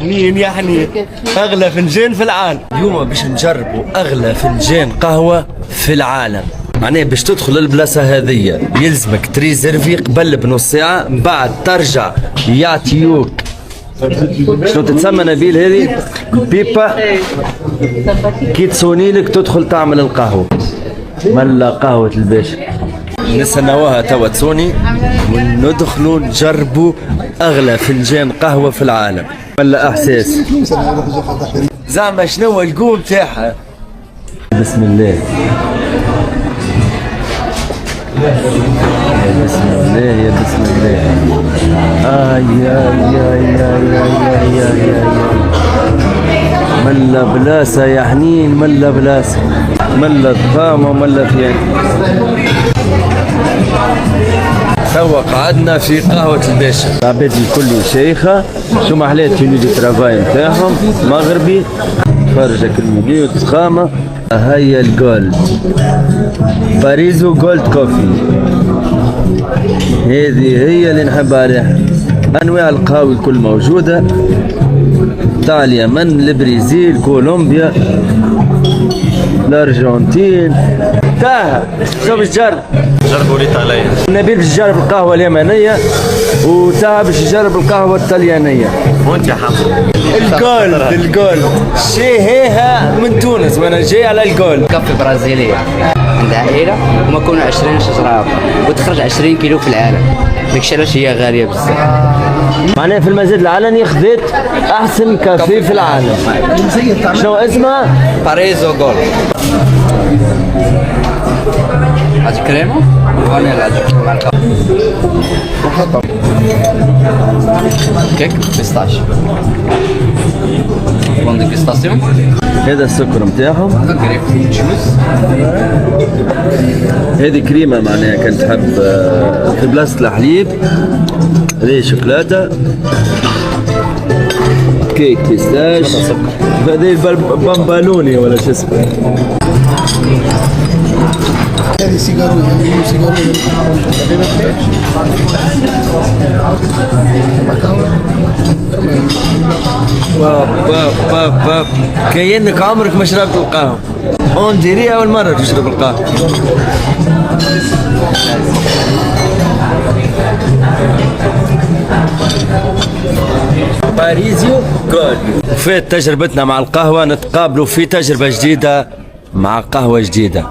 حنين يا حنين، اغلى فنجان في العالم. اليوم باش نجربوا اغلى فنجان قهوه في العالم. معناها باش تدخل البلاصه هذيا يلزمك تريزيرفي قبل بنص ساعه، من بعد ترجع يعطيوك شنو تتسمى نبيل هذه بيبا كي تصوني لك تدخل تعمل القهوه. ملا قهوه الباشا نستناوها توا تصوني وندخلوا نجربوا اغلى فنجان قهوه في العالم. ملا احساس زعما شنو القوم تاعها. بسم الله يا بسم الله يا بسم الله. يا ملا بلاسه يا حنين، ملا بلاسه، ملا الطامه وملا ثيان. توا قعدنا في قهوة الباشا، العباد الكل شيخة، شو محلات في دو ترافاي نتاعهم مغربي، فرجك المقي وتسخامة. هيا الجولد باريزو جولد كوفي، هذه هي اللي نحب عليها. انواع القهوة الكل موجودة، تاع اليمن، البرازيل، كولومبيا، الارجنتين. تاها شو باش تجرب؟ جربوا الايطاليه. نبيل باش يجرب القهوه اليمنيه وتاها باش يجرب القهوه الطليانيه. وانت يا حمد؟ الجول شيهيها من تونس وانا جاي على الجول. كافي برازيليه عندها عائله وما كونوا 20 شجره وتخرج 20 كيلو في العالم، داكشي علاش هي غاليه بزاف. معناها في المزاد العلني خذيت احسن كافي في العالم. شنو اسمها؟ باريزو جول. هاد كريمه فانيلا مع الكافي. كيك بيستاش بون ديغستاسيون. هذا السكر نتاعهم، هذه كريمه معناها كان تحب في بلاصه الحليب. هذه شوكولاته، كيك بيستاش، هذه البامبالوني ولا شو اسمه. هذه سيجارو، هذه سيجارو. باب كأنك عمرك ما شربت القهوة. اون ديري اول مرة تشرب القهوة. باريزيو جول. فات تجربتنا مع القهوة، نتقابلوا في تجربة جديدة مع قهوة جديدة.